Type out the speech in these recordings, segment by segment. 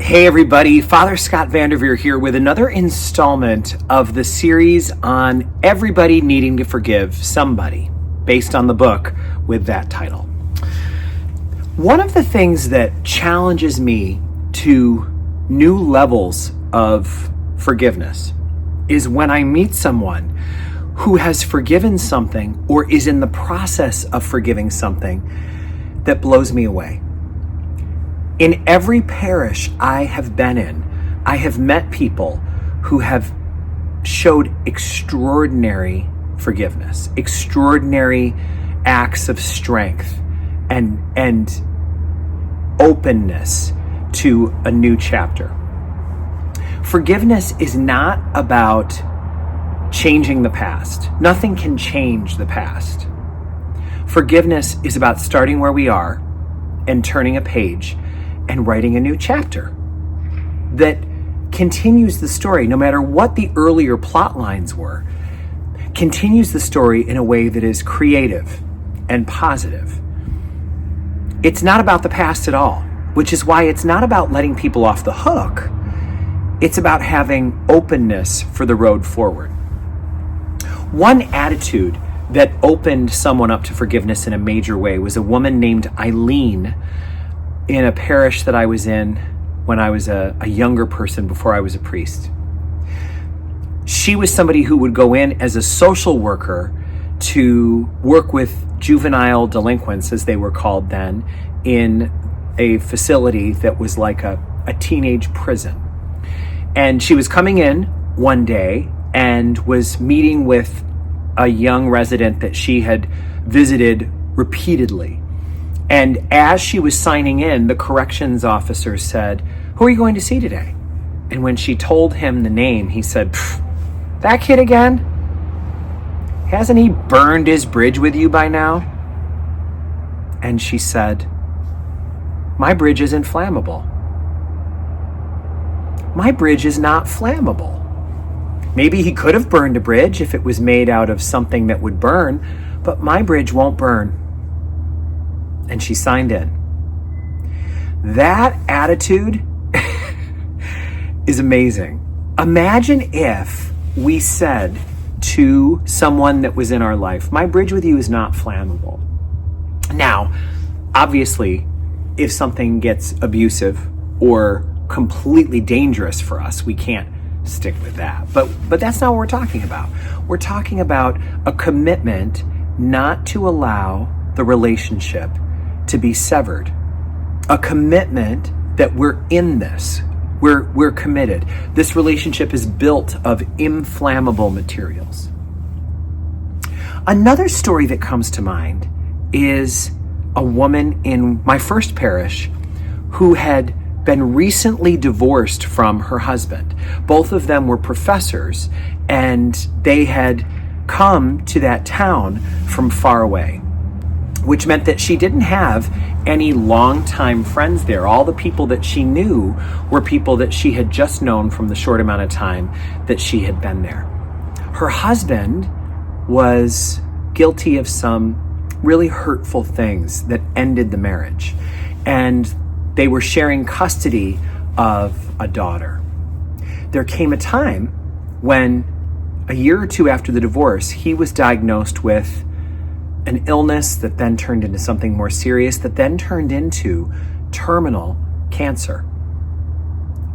Hey everybody, Father Scott Vanderveer here with another installment of the series on everybody needing to forgive somebody, based on the book with that title. One of the things that challenges me to new levels of forgiveness is when I meet someone who has forgiven something or is in the process of forgiving something that blows me away. In every parish I have been in, I have met people who have showed extraordinary forgiveness, extraordinary acts of strength and openness to a new chapter. Forgiveness is not about changing the past. Nothing can change the past. Forgiveness is about starting where we are and turning a page and writing a new chapter that continues the story, no matter what the earlier plot lines were, continues the story in a way that is creative and positive. It's not about the past at all, which is why it's not about letting people off the hook. It's about having openness for the road forward. One attitude that opened someone up to forgiveness in a major way was a woman named Eileen in a parish that I was in when I was a younger person before I was a priest. She was somebody who would go in as a social worker to work with juvenile delinquents, as they were called then, in a facility that was like a teenage prison. And she was coming in one day and was meeting with a young resident that she had visited repeatedly. And as she was signing in, the corrections officer said, "Who are you going to see today?" And when she told him the name, he said, "That kid again? Hasn't he burned his bridge with you by now?" And she said, "My bridge is inflammable." My bridge is not flammable. Maybe he could have burned a bridge if it was made out of something that would burn, but my bridge won't burn. And she signed in. That attitude is amazing. Imagine if we said to someone that was in our life, "My bridge with you is not flammable." Now, obviously, if something gets abusive or completely dangerous for us, we can't stick with that. But that's not what we're talking about. We're talking about a commitment not to allow the relationship to be severed. A commitment that we're in this. We're committed. This relationship is built of inflammable materials. Another story that comes to mind is a woman in my first parish who had been recently divorced from her husband. Both of them were professors, and they had come to that town from far away, which meant that she didn't have any longtime friends there. All the people that she knew were people that she had just known from the short amount of time that she had been there. Her husband was guilty of some really hurtful things that ended the marriage, and they were sharing custody of a daughter. There came a time when, a year or two after the divorce, he was diagnosed with an illness that then turned into something more serious, that then turned into terminal cancer.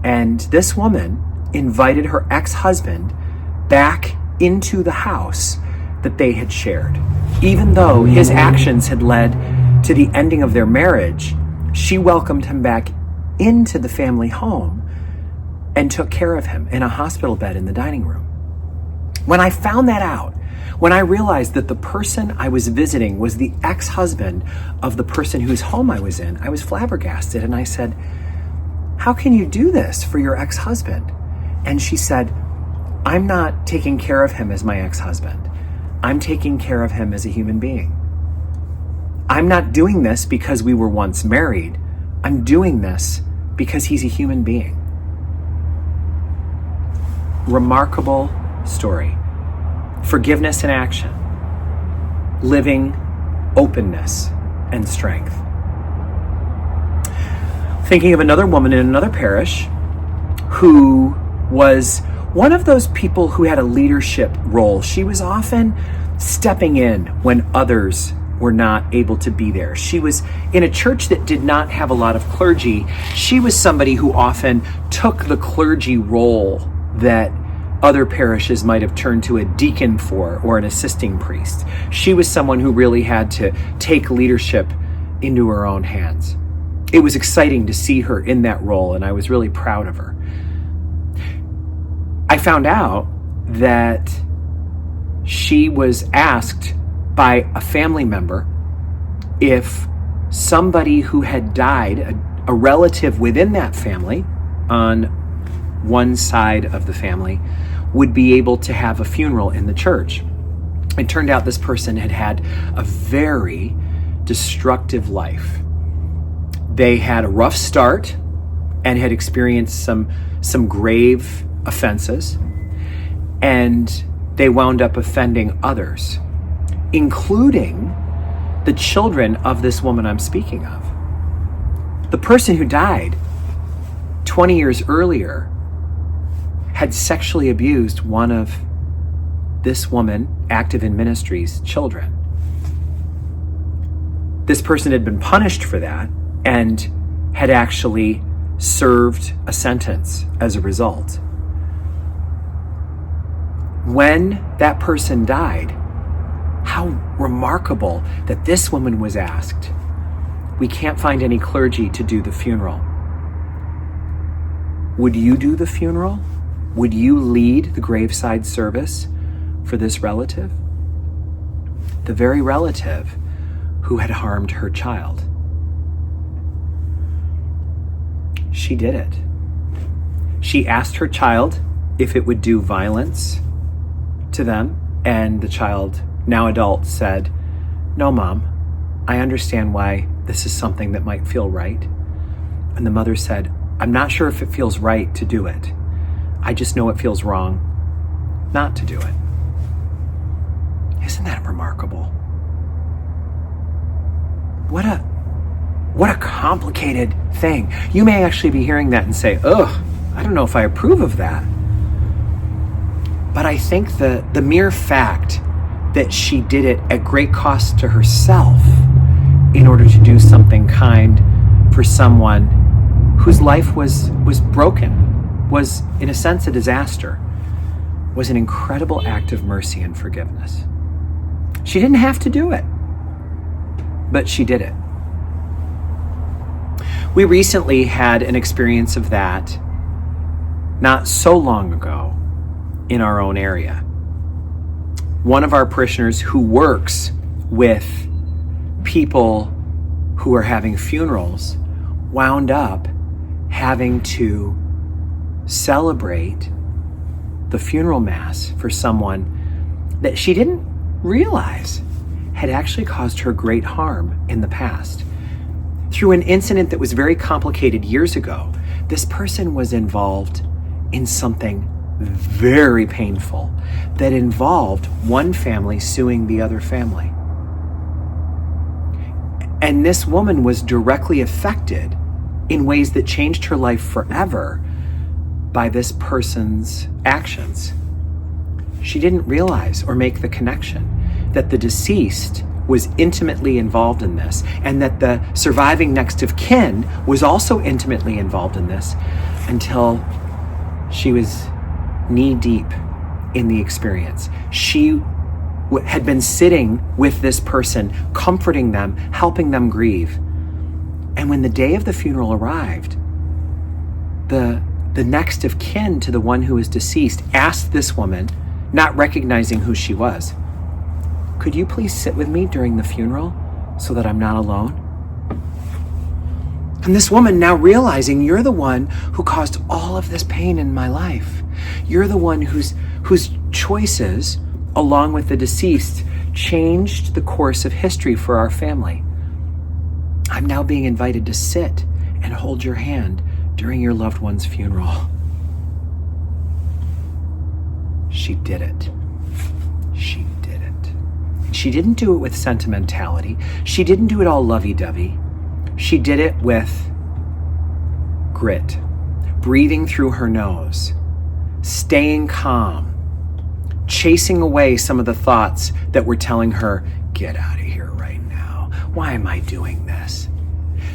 And this woman invited her ex-husband back into the house that they had shared. Even though his actions had led to the ending of their marriage, she welcomed him back into the family home and took care of him in a hospital bed in the dining room. When I found that out, when I realized that the person I was visiting was the ex-husband of the person whose home I was in, I was flabbergasted, and I said, "How can you do this for your ex-husband?" And she said, "I'm not taking care of him as my ex-husband. I'm taking care of him as a human being. I'm not doing this because we were once married. I'm doing this because he's a human being." Remarkable story. Forgiveness in action. Living openness and strength. thinking of another woman in another parish who was one of those people who had a leadership role. She was often stepping in when others were not able to be there. She was in a church that did not have a lot of clergy. She was somebody who often took the clergy role that other parishes might have turned to a deacon for or an assisting priest. She was someone who really had to take leadership into her own hands. It was exciting to see her in that role, and I was really proud of her. I found out that she was asked by a family member if somebody who had died, a relative within that family, on one side of the family, would be able to have a funeral in the church. It turned out this person had had a very destructive life. They had a rough start and had experienced some grave offenses, and they wound up offending others, including the children of this woman I'm speaking of. The person who died 20 years earlier had sexually abused one of this woman, active in ministry's children. This person had been punished for that and had actually served a sentence as a result. When that person died, how remarkable that this woman was asked, "We can't find any clergy to do the funeral. Would you do the funeral? Would you lead the graveside service for this relative?" The very relative who had harmed her child. She did it. She asked her child if it would do violence to them, and the child, now adult, said, "No, Mom, I understand why this is something that might feel right." And the mother said, "I'm not sure if it feels right to do it. I just know it feels wrong not to do it." Isn't that remarkable? What a complicated thing. You may actually be hearing that and say, "Ugh, I don't know if I approve of that." But I think the mere fact that she did it at great cost to herself in order to do something kind for someone whose life was broken, was in a sense a disaster, was an incredible act of mercy and forgiveness. She didn't have to do it, but she did it. We recently had an experience of that not so long ago in our own area. One of our parishioners who works with people who are having funerals wound up having to celebrate the funeral mass for someone that she didn't realize had actually caused her great harm in the past. Through an incident that was very complicated years ago, this person was involved in something very painful that involved one family suing the other family. And this woman was directly affected in ways that changed her life forever by this person's actions. She didn't realize or make the connection that the deceased was intimately involved in this, and that the surviving next of kin was also intimately involved in this, until she was knee-deep in the experience. She had been sitting with this person, comforting them, helping them grieve. And when the day of the funeral arrived, the next of kin to the one who was deceased asked this woman, not recognizing who she was, "Could you please sit with me during the funeral so that I'm not alone?" And this woman, now realizing, "You're the one who caused all of this pain in my life. You're the one whose choices, along with the deceased, changed the course of history for our family. I'm now being invited to sit and hold your hand during your loved one's funeral." She did it. She did it. She didn't do it with sentimentality. She didn't do it all lovey-dovey. She did it with grit, breathing through her nose, staying calm, chasing away some of the thoughts that were telling her, get out of here right now. Why am I doing this?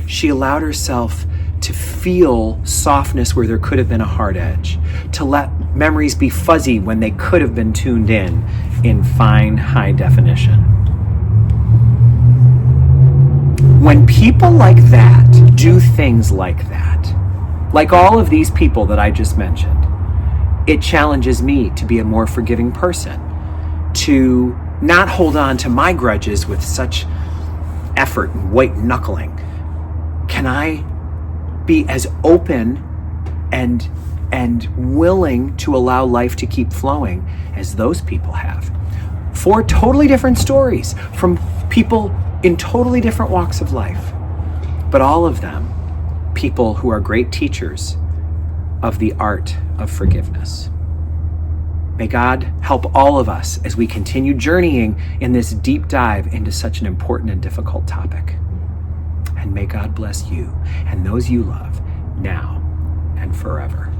She allowed herself to feel softness where there could have been a hard edge, to let memories be fuzzy when they could have been tuned in fine, high definition. When people like that do things like that, like all of these people that I just mentioned, it challenges me to be a more forgiving person, to not hold on to my grudges with such effort and white knuckling. Can I be as open and willing to allow life to keep flowing as those people have? 4 totally different stories from people in totally different walks of life, but all of them people who are great teachers of the art of forgiveness. May God help all of us as we continue journeying in this deep dive into such an important and difficult topic. And may God bless you and those you love now and forever.